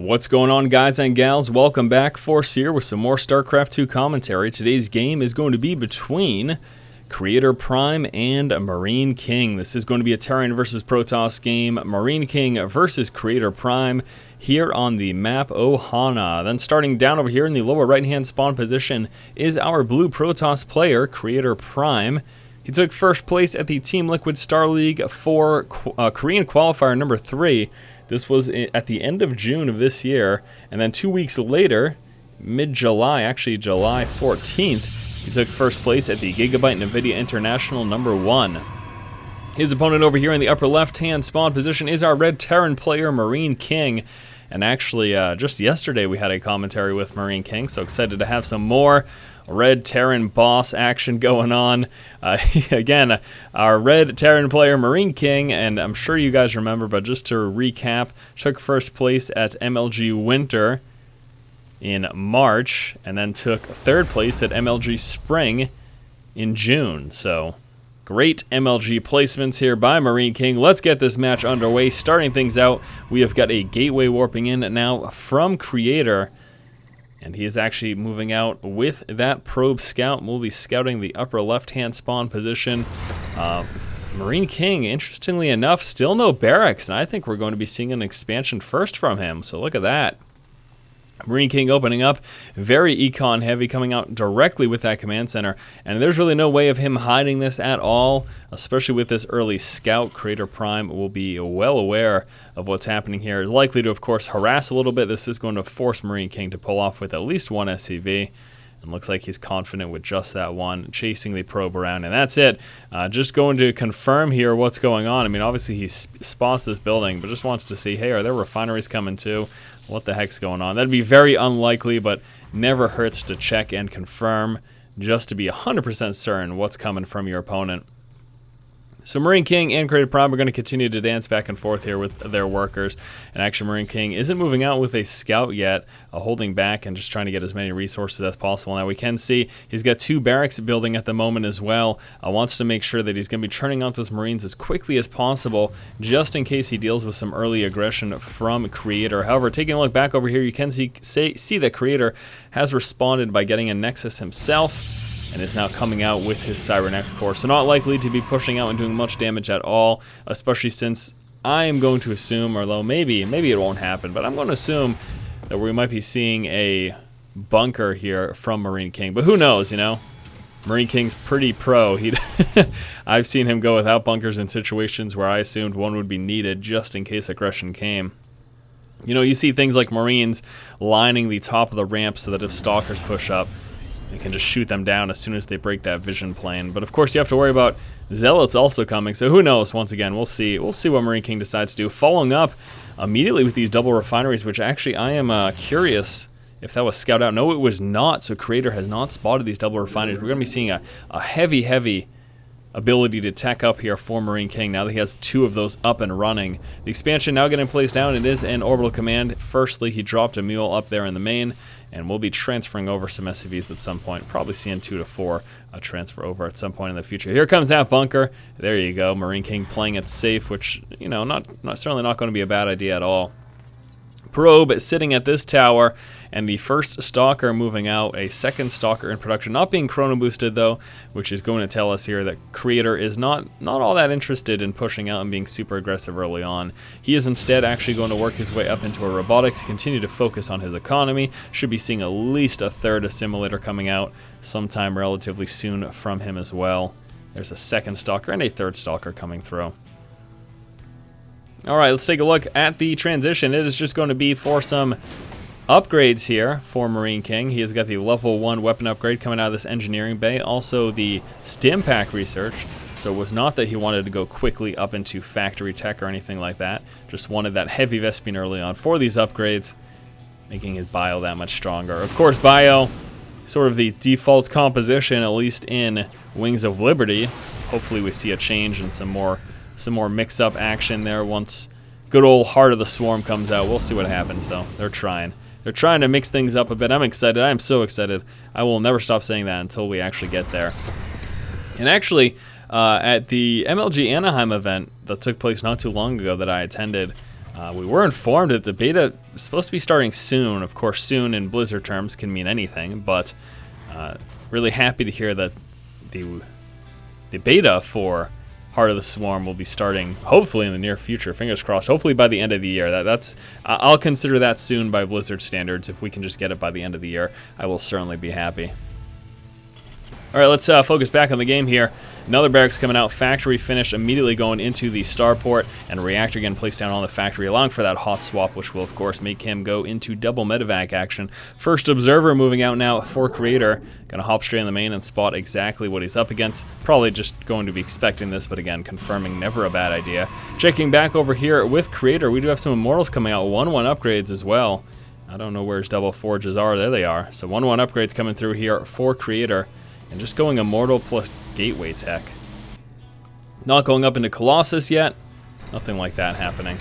What's going on, guys and gals? Welcome back. Force here with some more StarCraft 2 commentary. Today's game is going to be between Creator Prime and MarineKing. This is going to be a Terran versus Protoss game. MarineKing versus Creator Prime here on the map Ohana. Then starting down over here in the lower right-hand spawn position is our blue Protoss player, Creator Prime. He took first place at the Team Liquid Star League for Korean Qualifier number 3. This was at the end of June of this year, and then 2 weeks later, mid-July, actually July 14th, he took first place at the Gigabyte NVIDIA International number 1. His opponent over here in the upper left-hand spawn position is our red Terran player, MarineKing. And actually, just yesterday we had a commentary with MarineKing, so excited to have some more red Terran boss action going on. Again, our red Terran player, MarineKing, and I'm sure you guys remember, but just to recap, took first place at MLG Winter in March, and then took third place at MLG Spring in June. So great MLG placements here by MarineKing. Let's get this match underway. Starting things out, we have got a gateway warping in now from Creator. And he is actually moving out with that probe scout. We'll be scouting the upper left-hand spawn position. MarineKing, interestingly enough, still no barracks. And I think we're going to be seeing an expansion first from him. So look at that. MarineKing opening up, very econ heavy, coming out directly with that command center, and there's really no way of him hiding this at all, especially with this early scout. Creator Prime will be well aware of what's happening here. Likely to, of course, harass a little bit. This is going to force MarineKing to pull off with at least one SCV, and looks like he's confident with just that one, chasing the probe around, and that's it. Just going to confirm here what's going on. I mean, obviously he spots this building, but just wants to see, hey, are there refineries coming too? What the heck's going on? That'd be very unlikely, but never hurts to check and confirm just to be 100% certain what's coming from your opponent. So MarineKing and Creator Prime are going to continue to dance back and forth here with their workers. And actually MarineKing isn't moving out with a scout yet, holding back and just trying to get as many resources as possible. Now we can see he's got 2 barracks building at the moment as well. Wants to make sure that he's going to be churning out those Marines as quickly as possible, just in case he deals with some early aggression from Creator. However, taking a look back over here, you can see that Creator has responded by getting a Nexus himself, and is now coming out with his Siren X core. So not likely to be pushing out and doing much damage at all, especially since I am going to assume, although maybe it won't happen, but I'm going to assume that we might be seeing a bunker here from MarineKing. But who knows, you know? MarineKing's pretty pro. I've seen him go without bunkers in situations where I assumed one would be needed just in case aggression came. You know, you see things like Marines lining the top of the ramp so that if stalkers push up, you can just shoot them down as soon as they break that vision plane. But of course you have to worry about Zealots also coming, so who knows. Once again, we'll see what MarineKing decides to do. Following up immediately with these double refineries, which actually I am curious if that was scout out. No, it was not, so Creator has not spotted these double refineries. We're going to be seeing a heavy ability to tech up here for MarineKing now that he has 2 of those up and running. The expansion now getting placed down. It is an orbital command. Firstly, he dropped a mule up there in the main, and we'll be transferring over some SCVs at some point. Probably seeing 2 to 4 transfer over at some point in the future. Here comes that bunker. There you go. MarineKing playing it safe, which, you know, certainly not going to be a bad idea at all. Probe sitting at this tower, and the first stalker moving out, a second stalker in production, not being chrono boosted though, which is going to tell us here that Creator is not all that interested in pushing out and being super aggressive early on. He is instead actually going to work his way up into a robotics, continue to focus on his economy. Should be seeing at least a third assimilator coming out sometime relatively soon from him as well. There's a second stalker and a third stalker coming through. Alright, let's take a look at the transition. It is just going to be for some upgrades here for MarineKing. He has got the level 1 weapon upgrade coming out of this engineering bay. Also the stim pack research. So it was not that he wanted to go quickly up into factory tech or anything like that. Just wanted that heavy Vespene early on for these upgrades, making his bio that much stronger. Of course, bio, sort of the default composition, at least in Wings of Liberty. Hopefully we see a change and some more mix-up action there once good old Heart of the Swarm comes out. We'll see what happens, though. They're trying to mix things up a bit. I'm excited. I am so excited. I will never stop saying that until we actually get there. And actually, at the MLG Anaheim event that took place not too long ago that I attended, We were informed that the beta is supposed to be starting soon. Of course, soon in Blizzard terms can mean anything, but really happy to hear that the beta for Heart of the Swarm will be starting hopefully in the near future. Fingers crossed. Hopefully by the end of the year. I'll consider that soon by Blizzard standards. If we can just get it by the end of the year, I will certainly be happy. All right, let's focus back on the game here. Another barracks coming out, factory finish, immediately going into the starport, and a reactor again placed down on the factory, allowing for that hot swap, which will, of course, make him go into double medevac action. First observer moving out now for Creator. Gonna hop straight in the main and spot exactly what he's up against. Probably just going to be expecting this, but again, confirming never a bad idea. Checking back over here with Creator, we do have some Immortals coming out, 1-1 upgrades as well. I don't know where his double forges are. There they are. So 1-1 upgrades coming through here for Creator. And just going Immortal plus Gateway tech. Not going up into Colossus yet. Nothing like that happening.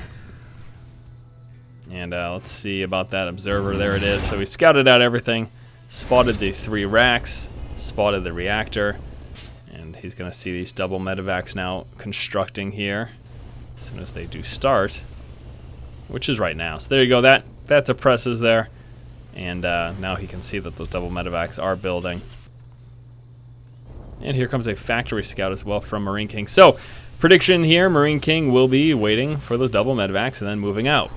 And let's see about that Observer. There it is. So he scouted out everything. Spotted the 3 racks. Spotted the reactor. And he's going to see these double medevacs now constructing here. As soon as they do start. Which is right now. So there you go. That depresses there. And now he can see that those double medevacs are building. And here comes a factory scout as well from MarineKing. So, prediction here, MarineKing will be waiting for those double medevacs and then moving out.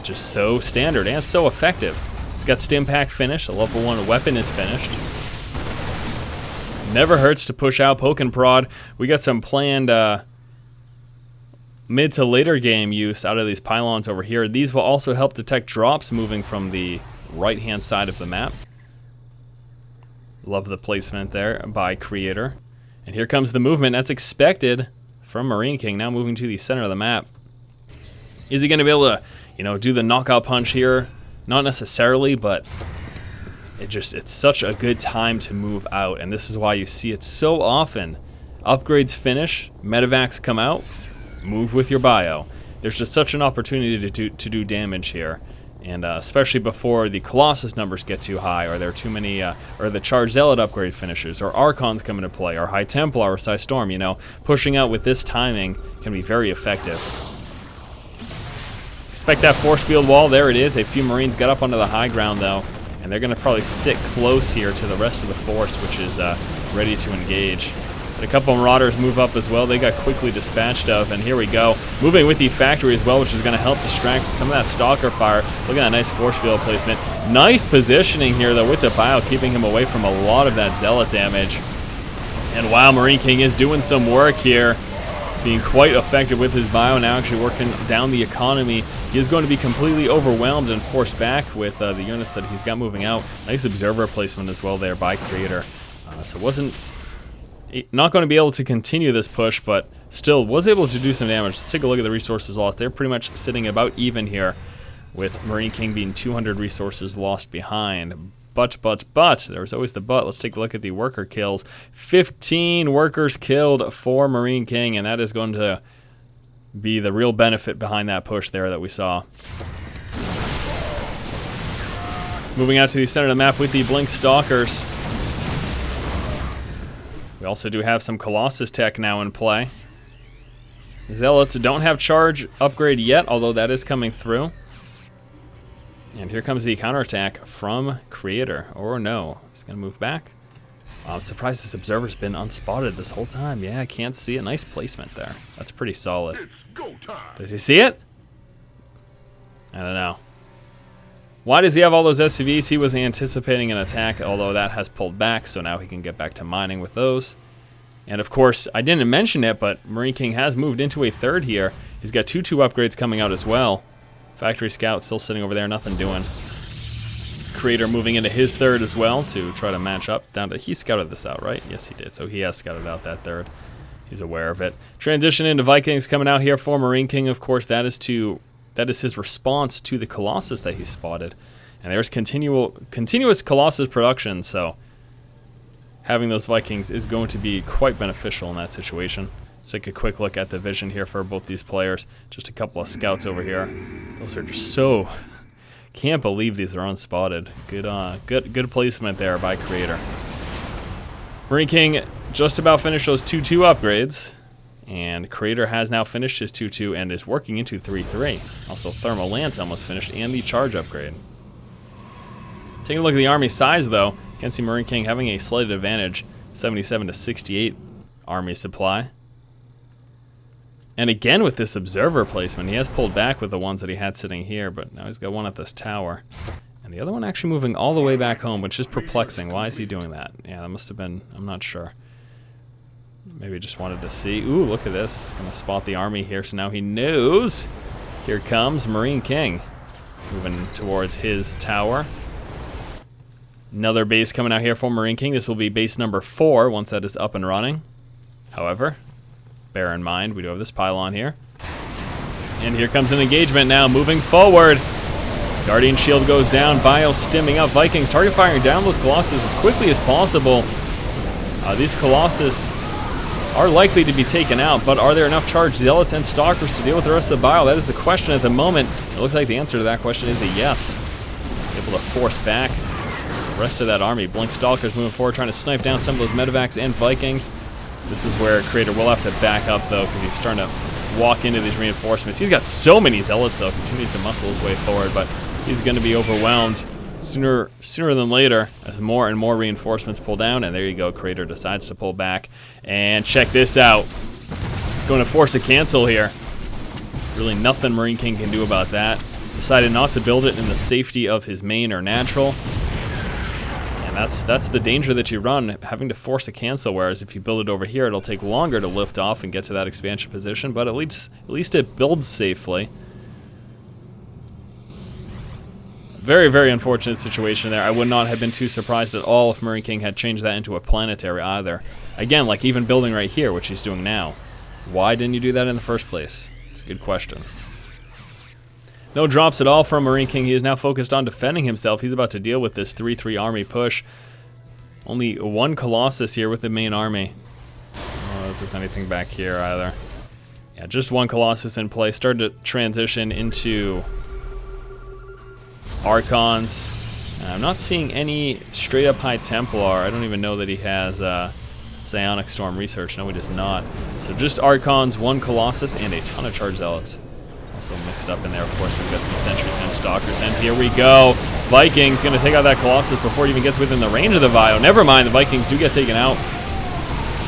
Just so standard and so effective. He's got stim pack finish, a level 1 weapon is finished. Never hurts to push out, poke and prod. We got some planned mid to later game use out of these pylons over here. These will also help detect drops moving from the right-hand side of the map. Love the placement there by Creator. And here comes the movement that's expected from MarineKing, now moving to the center of the map. Is he going to be able to, do the knockout punch here? Not necessarily, but it's such a good time to move out, and this is why you see it so often. Upgrades finish, medevacs come out, move with your bio. There's just such an opportunity to do damage here. And especially before the Colossus numbers get too high, or there are too many, or the Charged Zealot upgrade finishes, or Archons come into play, or High Templar, or Psy Storm, pushing out with this timing can be very effective. Expect that force field wall, there it is. A few Marines got up onto the high ground though, and they're gonna probably sit close here to the rest of the force, which is ready to engage. A couple Marauders move up as well. They got quickly dispatched of, and here we go. Moving with the factory as well, which is going to help distract some of that Stalker fire. Look at that nice force field placement. Nice positioning here, though, with the bio, keeping him away from a lot of that Zealot damage. And wow, MarineKing is doing some work here, being quite effective with his bio, now actually working down the economy. He is going to be completely overwhelmed and forced back with the units that he's got moving out. Nice Observer placement as well there by Creator. So wasn't... Not going to be able to continue this push, but still was able to do some damage. Let's take a look at the resources lost. They're pretty much sitting about even here, with MarineKing being 200 resources lost behind. But, there's always the but. Let's take a look at the worker kills. 15 workers killed for MarineKing, and that is going to be the real benefit behind that push there that we saw. Moving out to the center of the map with the Blink Stalkers. We also do have some Colossus tech now in play. Zealots don't have charge upgrade yet, although that is coming through. And here comes the counterattack from Creator. Or no, he's going to move back. I'm surprised this Observer's been unspotted this whole time. Yeah, I can't see it. Nice placement there. That's pretty solid. Does he see it? I don't know. Why does he have all those SCVs? He was anticipating an attack, although that has pulled back, so now he can get back to mining with those. And of course, I didn't mention it, but MarineKing has moved into a third here. He's got 2-2 upgrades coming out as well. Factory Scout still sitting over there, nothing doing. Creator moving into his third as well to try to match up. He scouted this out, right? Yes, he did. So he has scouted out that third. He's aware of it. Transition into Vikings coming out here for MarineKing. Of course, that is his response to the Colossus that he spotted. And there's continuous Colossus production, so having those Vikings is going to be quite beneficial in that situation. Let's take a quick look at the vision here for both these players. Just a couple of scouts over here. Those are just so... Can't believe these are unspotted. Good placement there by Creator. MarineKing just about finished those 2-2 upgrades. And Creator has now finished his 2-2 and is working into 3-3. Also, Thermal Lance almost finished, and the charge upgrade. Taking a look at the army size, though, you can see MarineKing having a slight advantage, 77 to 68 army supply. And again with this observer placement, he has pulled back with the ones that he had sitting here, but now he's got one at this tower. And the other one actually moving all the way back home, which is perplexing. Why is he doing that? Yeah, that must have been, I'm not sure. Maybe just wanted to see. Ooh, look at this. Gonna spot the army here, so now he knows. Here comes MarineKing, moving towards his tower. Another base coming out here for MarineKing. This will be base number 4 once that is up and running. However, bear in mind, we do have this pylon here. And here comes an engagement now, moving forward. Guardian Shield goes down, Bio stimming up Vikings, target firing down those Colossus as quickly as possible. These Colossus are likely to be taken out, but are there enough charged Zealots and Stalkers to deal with the rest of the Bio? That is the question at the moment. It looks like the answer to that question is a yes. Able to force back the rest of that army. Blink Stalkers moving forward, trying to snipe down some of those Medivacs and Vikings. This is where Creator will have to back up, though, because he's starting to walk into these reinforcements. He's got so many Zealots, though, continues to muscle his way forward, but he's going to be overwhelmed sooner than later as more and more reinforcements pull down. And there you go, Creator decides to pull back. And check this out. Going to force a cancel here. Really nothing MarineKing can do about that. Decided not to build it in the safety of his main or natural. And that's the danger that you run, having to force a cancel, whereas if you build it over here, it'll take longer to lift off and get to that expansion position, but at least it builds safely. Very, very unfortunate situation there. I would not have been too surprised at all if MarineKing had changed that into a planetary either. Again, like even building right here, which he's doing now. Why didn't you do that in the first place? It's a good question. No drops at all from MarineKing. He is now focused on defending himself. He's about to deal with this 3-3 army push. Only one Colossus here with the main army. I don't know if there's anything back here either. Yeah, just one Colossus in play. Started to transition into Archons. I'm not seeing any straight up High Templar. I don't even know that he has Psionic Storm Research. No, he does not. So just Archons, one Colossus, and a ton of Charge Zealots. Also mixed up in there, of course, we've got some Sentries and Stalkers. And here we go. Vikings going to take out that Colossus before it even gets within the range of the Vio. Never mind, the Vikings do get taken out.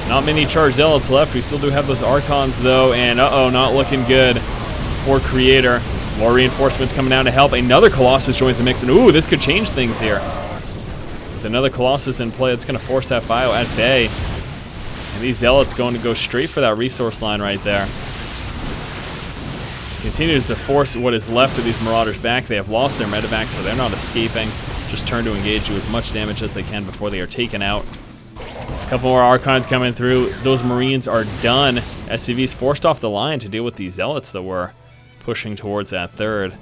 Not many Charge Zealots left. We still do have those Archons, though. And uh-oh, not looking good for Creator. More reinforcements coming down to help. Another Colossus joins the mix, and ooh, this could change things here. With another Colossus in play, it's going to force that Bio at bay. And these Zealots going to go straight for that resource line right there. Continues to force what is left of these Marauders back. They have lost their Medivacs, so they're not escaping. Just turn to engage, do as much damage as they can before they are taken out. A couple more Archons coming through. Those Marines are done. SCV's forced off the line to deal with these Zealots that were pushing towards that third.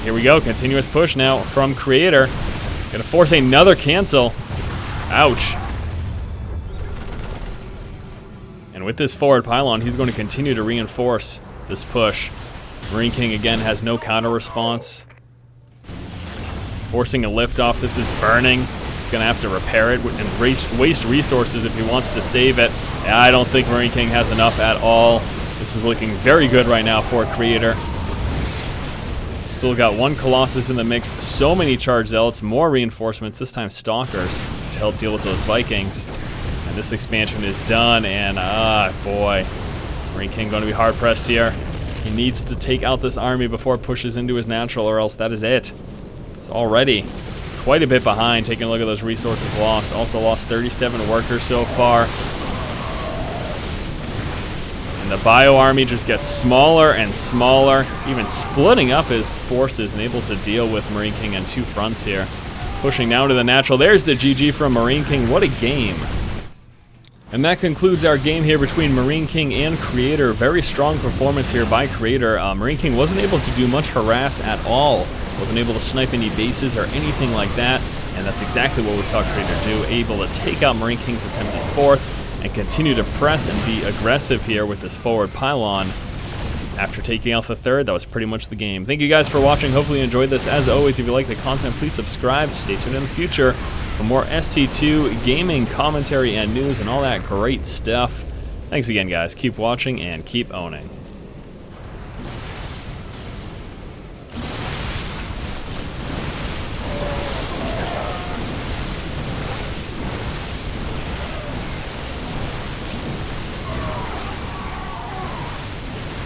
Here we go, continuous push now from Creator. Gonna force another cancel. Ouch. And with this forward pylon, he's going to continue to reinforce this push. MarineKing again has no counter response. Forcing a liftoff. This is burning. He's going to have to repair it and waste resources if he wants to save it. I don't think MarineKing has enough at all. This is looking very good right now for Creator. Still got one Colossus in the mix. So many Charge Zealots, more reinforcements, this time Stalkers, to help deal with those Vikings. And this expansion is done, and boy, MarineKing going to be hard pressed here. He needs to take out this army before it pushes into his natural, or else that is it. It's already quite a bit behind. Taking a look at those resources lost. Also lost 37 workers so far. And the Bio army just gets smaller and smaller, even splitting up his forces and able to deal with MarineKing on two fronts here. Pushing down to the natural. There's the GG from MarineKing. What a game. And that concludes our game here between MarineKing and Creator. Very strong performance here by Creator. MarineKing wasn't able to do much harass at all. Wasn't able to snipe any bases or anything like that. And that's exactly what we saw Creator do. Able to take out MarineKing's attempted fourth and continue to press and be aggressive here with this forward pylon. After taking out the third, that was pretty much the game. Thank you guys for watching. Hopefully you enjoyed this. As always, if you like the content, please subscribe. Stay tuned in the future for more SC2 gaming, commentary, and news, and all that great stuff. Thanks again, guys. Keep watching and keep owning.